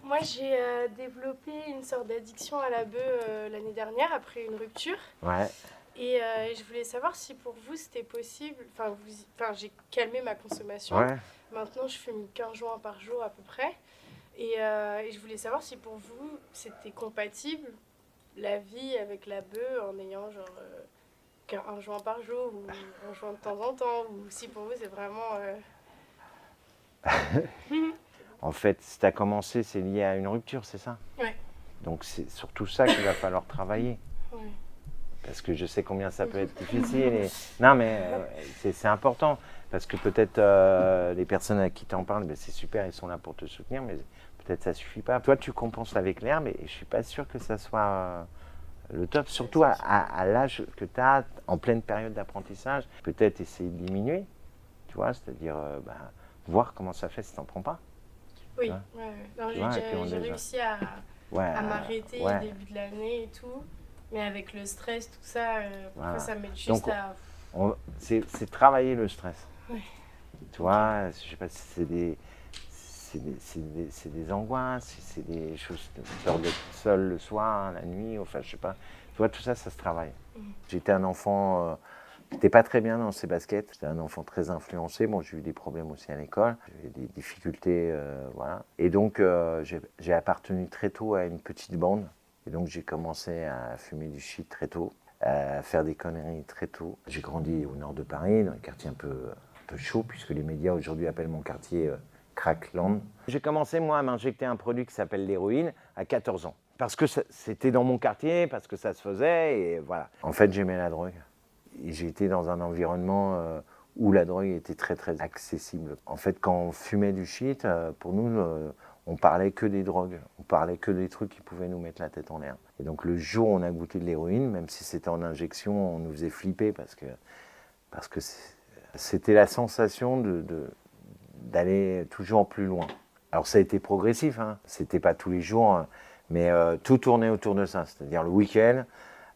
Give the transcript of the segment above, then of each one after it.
Moi, j'ai développé une sorte d'addiction à la bœuf l'année dernière après une rupture. Ouais, Et je voulais savoir si pour vous c'était possible. Enfin, j'ai calmé ma consommation. ouais. Maintenant, je fume 15 joints par jour à peu près. Et je voulais savoir si pour vous c'était compatible la vie avec la bœuf en ayant genre qu'un joint par jour ou un joint de temps en temps. Ou si pour vous c'est vraiment. En fait, si tu as commencé, c'est lié à une rupture, c'est ça? Ouais, Donc c'est surtout ça qu'il va falloir travailler. ouais. Parce que je sais combien ça peut être difficile. Non, mais c'est important. Parce que peut-être les personnes à qui t'en parlent, ben, c'est super, ils sont là pour te soutenir, mais peut-être ça suffit pas. Toi, tu compenses avec l'herbe et je suis pas sûr que ça soit le top. Surtout à l'âge que tu as, en pleine période d'apprentissage, peut-être essayer de diminuer, tu vois, c'est-à-dire voir comment ça fait si t'en prends pas. Tu Oui, vois, ouais, ouais. Non, tu vois, et puis on j'ai déjà. réussi Ouais, à m'arrêter ouais, début de l'année et tout. Mais avec le stress, tout ça, parfois voilà. ça m'aide Donc, juste à. c'est travailler le stress. Ouais, Tu ok. vois, je sais pas si c'est des angoisses, si c'est des choses, peur d'être seul le soir, la nuit, enfin je sais pas. Tu vois, tout ça, ça se travaille. Mm. J'étais un enfant qui n'était pas très bien dans ses baskets. J'étais un enfant très influencé. Bon, j'ai eu des problèmes aussi à l'école. J'ai eu des difficultés, voilà. Et donc, j'ai appartenu très tôt à une petite bande. Et donc, j'ai commencé à fumer du shit très tôt, à faire des conneries très tôt. J'ai grandi au nord de Paris, dans un quartier un peu chaud, puisque les médias aujourd'hui appellent mon quartier Crackland. J'ai commencé, moi, à m'injecter un produit qui s'appelle l'héroïne à 14 ans. Parce que c'était dans mon quartier, parce que ça se faisait, et voilà. En fait, j'aimais la drogue. Et j'ai été dans un environnement où la drogue était très très accessible. En fait, quand on fumait du shit, pour nous, on parlait que des drogues. On parlait que des trucs qui pouvaient nous mettre la tête en l'air. Et donc le jour où on a goûté de l'héroïne, même si c'était en injection, on nous faisait flipper parce que c'était la sensation d'aller toujours plus loin. Alors ça a été progressif, hein. C'était pas tous les jours, hein, mais tout tournait autour de ça. C'est-à-dire le week-end,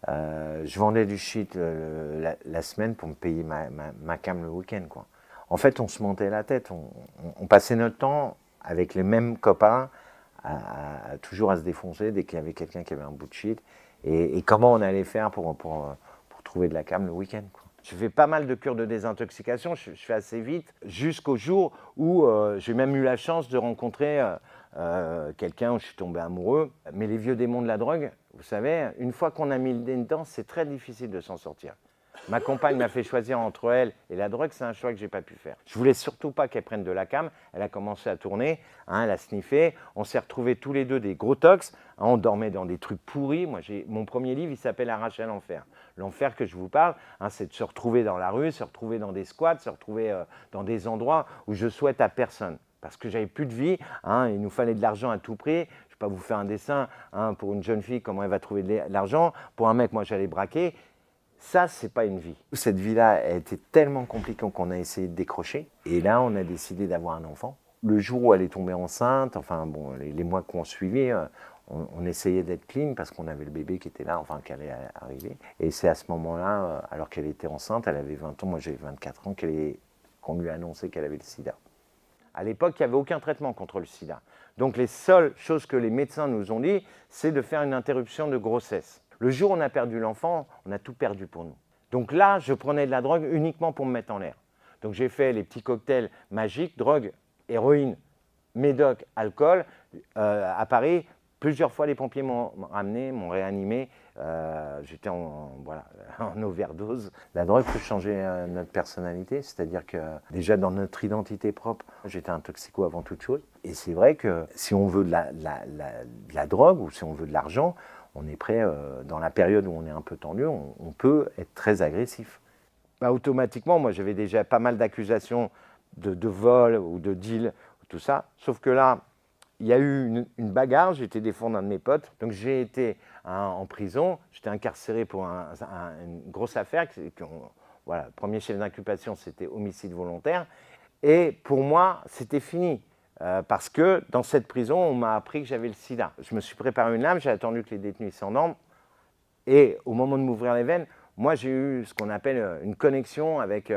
je vendais du shit la semaine pour me payer ma cam le week-end, quoi. En fait, on se montait la tête. On passait notre temps avec les mêmes copains toujours à se défoncer dès qu'il y avait quelqu'un qui avait un bout de shit. Et comment on allait faire pour trouver de la cam le week-end, quoi. Je fais pas mal de cures de désintoxication, je fais assez vite, jusqu'au jour où j'ai même eu la chance de rencontrer quelqu'un où je suis tombé amoureux. Mais les vieux démons de la drogue, vous savez, une fois qu'on a mis le nez dedans, c'est très difficile de s'en sortir. Ma compagne m'a fait choisir entre elle et la drogue, c'est un choix que j'ai pas pu faire. Je voulais surtout pas qu'elle prenne de la cam. Elle a commencé à tourner, hein, elle a sniffé. On s'est retrouvés tous les deux des gros tox. Hein, on dormait dans des trucs pourris. Moi, mon premier livre, il s'appelle Arracher à l'enfer. L'enfer que je vous parle, hein, c'est de se retrouver dans la rue, se retrouver dans des squats, se retrouver dans des endroits où je souhaite à personne. Parce que j'avais plus de vie, hein, il nous fallait de l'argent à tout prix. Je ne vais pas vous faire un dessin, hein, pour une jeune fille, comment elle va trouver de l'argent. Pour un mec, moi, j'allais braquer. Ça, c'est pas une vie. Cette vie-là a été tellement compliquée qu'on a essayé de décrocher. Et là, on a décidé d'avoir un enfant. Le jour où elle est tombée enceinte, enfin bon, les mois qu'on suivit, on essayait d'être clean parce qu'on avait le bébé qui était là, enfin qui allait arriver. Et c'est à ce moment-là, alors qu'elle était enceinte, elle avait 20 ans, moi j'avais 24 ans, qu'on lui a annoncé qu'elle avait le sida. À l'époque, il n'y avait aucun traitement contre le sida. Donc les seules choses que les médecins nous ont dit, c'est de faire une interruption de grossesse. Le jour où on a perdu l'enfant, on a tout perdu pour nous. Donc là, je prenais de la drogue uniquement pour me mettre en l'air. Donc j'ai fait les petits cocktails magiques, drogue, héroïne, médoc, alcool, à Paris. Plusieurs fois, les pompiers m'ont ramené, m'ont réanimé. J'étais voilà, en overdose. La drogue peut changer notre personnalité, c'est-à-dire que déjà dans notre identité propre, j'étais un toxico avant toute chose. Et c'est vrai que si on veut de la drogue ou si on veut de l'argent, on est prêt, dans la période où on est un peu tendu, on peut être très agressif. Bah, automatiquement, moi j'avais déjà pas mal d'accusations de vol ou de deal, tout ça. Sauf que là, il y a eu une bagarre, j'ai été défendre un de mes potes, donc j'ai été en prison, j'étais incarcéré pour une grosse affaire. Voilà, le premier chef d'inculpation, c'était homicide volontaire. Et pour moi, c'était fini. Parce que dans cette prison, on m'a appris que j'avais le sida. Je me suis préparé une lame, j'ai attendu que les détenus s'endorment. Et au moment de m'ouvrir les veines, moi j'ai eu ce qu'on appelle une connexion avec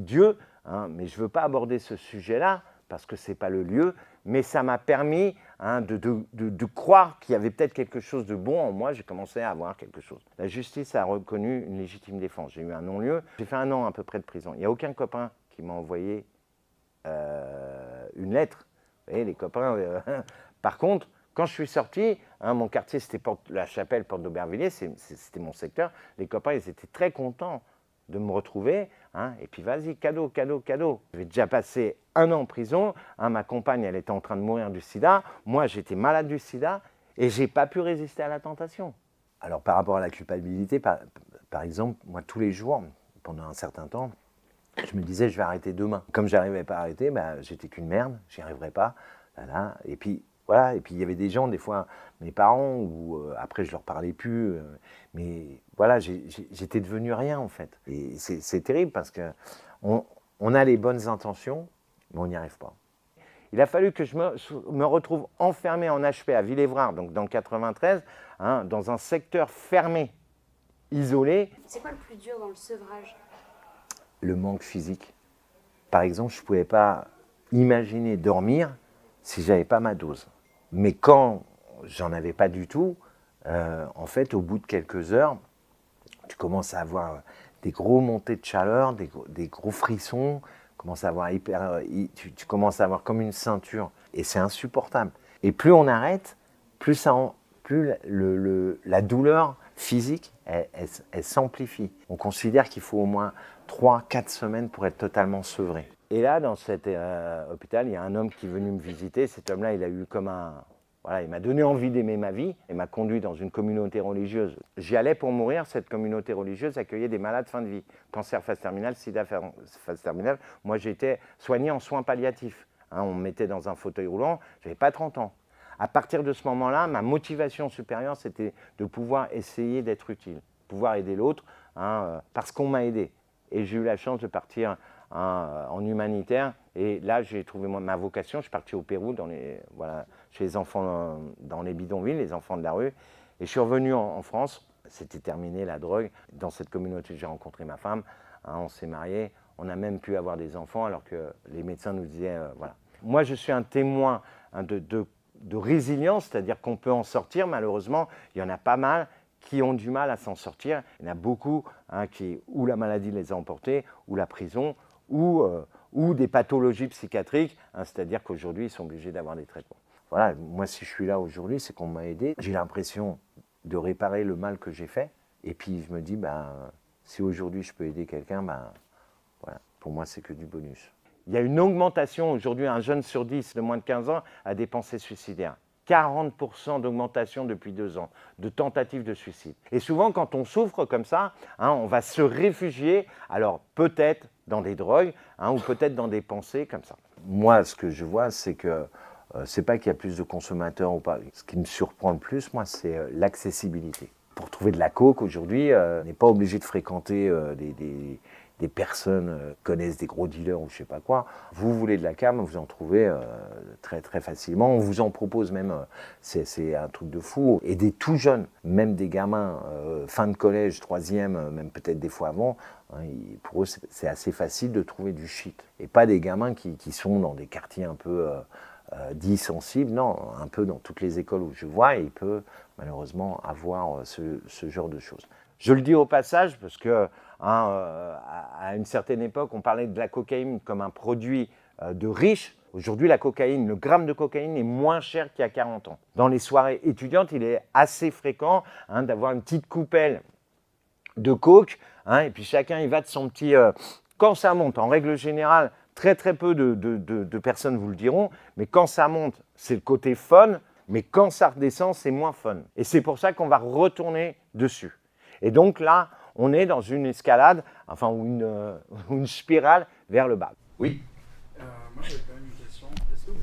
Dieu, hein, mais je ne veux pas aborder ce sujet-là parce que ce n'est pas le lieu, mais ça m'a permis hein, de croire qu'il y avait peut-être quelque chose de bon en moi, j'ai commencé à avoir quelque chose. La justice a reconnu une légitime défense. J'ai eu un non-lieu. J'ai fait 1 an à peu près de prison. Il n'y a aucun copain qui m'a envoyé une lettre. Vous voyez, les copains. Par contre, quand je suis sorti, hein, mon quartier c'était la Chapelle, Porte d'Aubervilliers, c'était mon secteur. Les copains, ils étaient très contents de me retrouver. Hein, et puis vas-y, cadeau, cadeau, cadeau. J'avais déjà passé 1 an en prison. Hein, ma compagne, elle était en train de mourir du sida. Moi, j'étais malade du sida et je n'ai pas pu résister à la tentation. Alors, par rapport à la culpabilité, par exemple, moi, tous les jours, pendant un certain temps, je me disais, je vais arrêter demain. Comme je n'arrivais pas à arrêter, bah, j'étais qu'une merde, j'y arriverais pas. Voilà. Et puis, voilà. Et puis, il y avait des gens, des fois, mes parents, ou après, je leur parlais plus. Mais voilà, j'étais devenu rien, en fait. Et c'est terrible parce qu'on a les bonnes intentions, mais on n'y arrive pas. Il a fallu que je me retrouve enfermé en HP à Villévrard, donc dans le 93, hein, dans un secteur fermé, isolé. C'est quoi le plus dur dans le sevrage? Le manque physique. Par exemple, je ne pouvais pas imaginer dormir si je n'avais pas ma dose. Mais quand j'en avais pas du tout, en fait, au bout de quelques heures, tu commences à avoir des gros montées de chaleur, des gros frissons, tu commences à avoir comme une ceinture. Et c'est insupportable. Et plus on arrête, plus la douleur physique, elle s'amplifie. On considère qu'il faut au moins 3-4 semaines pour être totalement sevré. Et là, dans cet hôpital, il y a un homme qui est venu me visiter. Cet homme-là, il a eu comme voilà, il m'a donné envie d'aimer ma vie et m'a conduit dans une communauté religieuse. J'y allais pour mourir. Cette communauté religieuse accueillait des malades fin de vie. Cancer, phase terminale, sida, phase terminale. Moi, j'ai été soigné en soins palliatifs. Hein, on me mettait dans un fauteuil roulant. Je n'avais pas 30 ans. À partir de ce moment-là, ma motivation supérieure, c'était de pouvoir essayer d'être utile, pouvoir aider l'autre, hein, parce qu'on m'a aidé. Et j'ai eu la chance de partir en humanitaire. Et là, j'ai trouvé ma vocation. Je suis parti au Pérou, chez les enfants dans les bidonvilles, les enfants de la rue. Et je suis revenu en France. C'était terminé la drogue. Dans cette communauté, j'ai rencontré ma femme. Hein, on s'est mariés. On a même pu avoir des enfants alors que les médecins nous disaient voilà. Moi, je suis un témoin de résilience, c'est-à-dire qu'on peut en sortir. Malheureusement, il y en a pas mal qui ont du mal à s'en sortir. Il y en a beaucoup hein, où la maladie les a emportés, ou la prison, ou des pathologies psychiatriques, hein, c'est-à-dire qu'aujourd'hui, ils sont obligés d'avoir des traitements. Voilà, moi, si je suis là aujourd'hui, c'est qu'on m'a aidé. J'ai l'impression de réparer le mal que j'ai fait. Et puis, je me dis, si aujourd'hui, je peux aider quelqu'un, voilà, pour moi, c'est que du bonus. Il y a une augmentation aujourd'hui, un jeune sur 10 de moins de 15 ans a des pensées suicidaires. 40% d'augmentation depuis 2 ans, de tentatives de suicide. Et souvent, quand on souffre comme ça, hein, on va se réfugier, alors peut-être dans des drogues, hein, ou peut-être dans des pensées comme ça. Moi, ce que je vois, c'est que c'est pas qu'il y a plus de consommateurs ou pas. Ce qui me surprend le plus, moi, c'est l'accessibilité. Pour trouver de la coke, aujourd'hui, on n'est pas obligé de fréquenter des personnes qui connaissent des gros dealers ou je sais pas quoi. Vous voulez de la cam, vous en trouvez très très facilement. On vous en propose même, c'est un truc de fou. Et des tout jeunes, même des gamins, fin de collège, 3e, même peut-être des fois avant, hein, pour eux c'est assez facile de trouver du shit. Et pas des gamins qui sont dans des quartiers un peu dits sensibles, non, un peu dans toutes les écoles où je vois, et ils peuvent malheureusement avoir ce genre de choses. Je le dis au passage parce que à une certaine époque, on parlait de la cocaïne comme un produit de riche. Aujourd'hui, la cocaïne, le gramme de cocaïne est moins cher qu'il y a 40 ans. Dans les soirées étudiantes, il est assez fréquent d'avoir une petite coupelle de coke, et puis chacun il va de son petit... Quand ça monte, en règle générale, très très peu de personnes vous le diront, mais quand ça monte, c'est le côté fun, mais quand ça redescend, c'est moins fun. Et c'est pour ça qu'on va retourner dessus. Et donc là, on est dans une escalade, enfin une spirale vers le bas. Oui. Moi, j'avais quand même une question. Est-ce que vous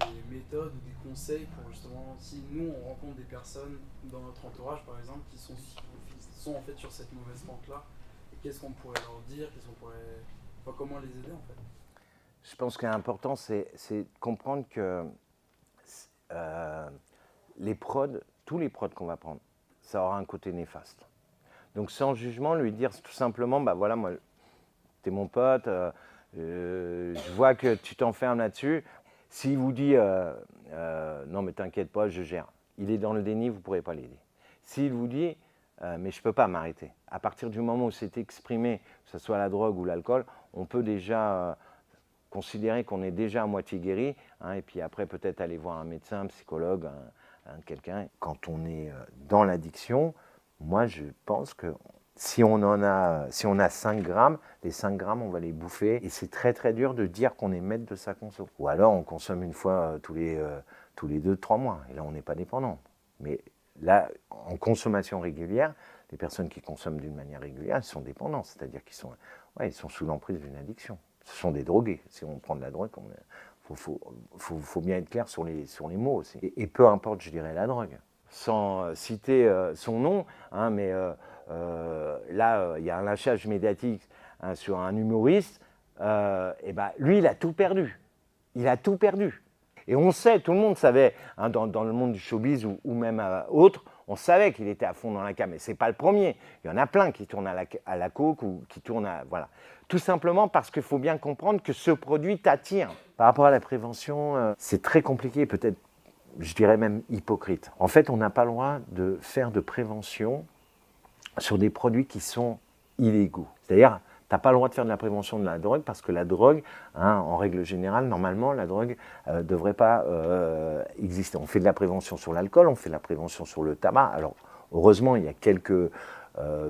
avez des méthodes ou des conseils pour justement, si nous, on rencontre des personnes dans notre entourage, par exemple, qui sont en fait sur cette mauvaise pente-là, et qu'est-ce qu'on pourrait leur dire, comment les aider en fait? Je pense que l'important, c'est de comprendre que tous les prods qu'on va prendre, ça aura un côté néfaste. Donc sans jugement, lui dire tout simplement, voilà, moi, t'es mon pote, je vois que tu t'enfermes là-dessus. S'il vous dit non mais t'inquiète pas, je gère, il est dans le déni, vous ne pourrez pas l'aider. S'il vous dit mais je ne peux pas m'arrêter, à partir du moment où c'est exprimé, que ce soit la drogue ou l'alcool, on peut déjà considérer qu'on est déjà à moitié guéri, hein, et puis après peut-être aller voir un médecin, un psychologue, quelqu'un. Quand on est dans l'addiction, moi je pense que si on a 5 grammes, les 5 grammes on va les bouffer, et c'est très très dur de dire qu'on est maître de sa conso. Ou alors on consomme une fois tous les 2-3 mois, et là on n'est pas dépendant. Mais là, en consommation régulière, les personnes qui consomment d'une manière régulière, elles sont dépendantes, c'est-à-dire qu'ils sont, ils sont sous l'emprise d'une addiction. Ce sont des drogués. Si on prend de la drogue, faut bien être clair sur les mots aussi. Et peu importe, je dirais, la drogue. Sans citer son nom, hein, mais là, il y a un lâchage médiatique sur un humoriste, et ben, lui, il a tout perdu. Il a tout perdu. Et on sait, tout le monde savait, hein, dans le monde du showbiz ou même autre, on savait qu'il était à fond dans la cam, mais ce n'est pas le premier. Il y en a plein qui tournent à la coke ou qui tournent à... Voilà. Tout simplement parce qu'il faut bien comprendre que ce produit t'attire. Par rapport à la prévention, c'est très compliqué, peut-être, je dirais même hypocrite. En fait, on n'a pas le droit de faire de prévention sur des produits qui sont illégaux. C'est-à-dire, tu n'as pas le droit de faire de la prévention de la drogue parce que la drogue, hein, en règle générale, normalement, la drogue ne devrait pas exister. On fait de la prévention sur l'alcool, on fait de la prévention sur le tabac. Alors, heureusement, il y a quelques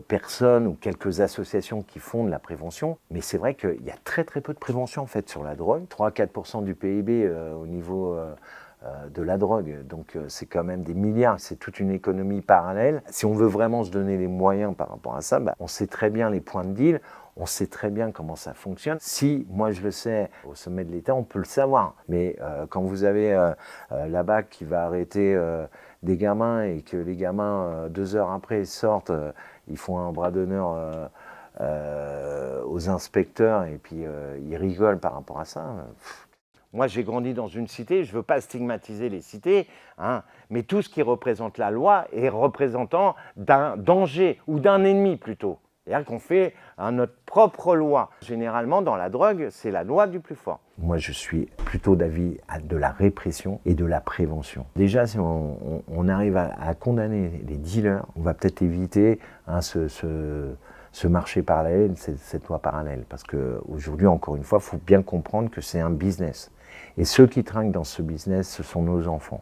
personnes ou quelques associations qui font de la prévention, mais c'est vrai qu'il y a très très peu de prévention en fait sur la drogue. 3-4% du PIB au niveau de la drogue, donc c'est quand même des milliards, c'est toute une économie parallèle. Si on veut vraiment se donner les moyens par rapport à ça, on sait très bien les points de deal, on sait très bien comment ça fonctionne. Si, moi je le sais, au sommet de l'État, on peut le savoir. Mais quand vous avez la BAC qui va arrêter des gamins et que les gamins, 2 heures après, sortent, ils font un bras d'honneur aux inspecteurs et puis ils rigolent par rapport à ça. Moi, j'ai grandi dans une cité, je ne veux pas stigmatiser les cités, hein, mais tout ce qui représente la loi est représentant d'un danger ou d'un ennemi plutôt. C'est-à-dire qu'on fait notre propre loi. Généralement, dans la drogue, c'est la loi du plus fort. Moi, je suis plutôt d'avis de la répression et de la prévention. Déjà, si on arrive à condamner les dealers, on va peut-être éviter ce marché parallèle, cette loi parallèle. Parce qu'aujourd'hui, encore une fois, il faut bien comprendre que c'est un business. Et ceux qui trinquent dans ce business, ce sont nos enfants.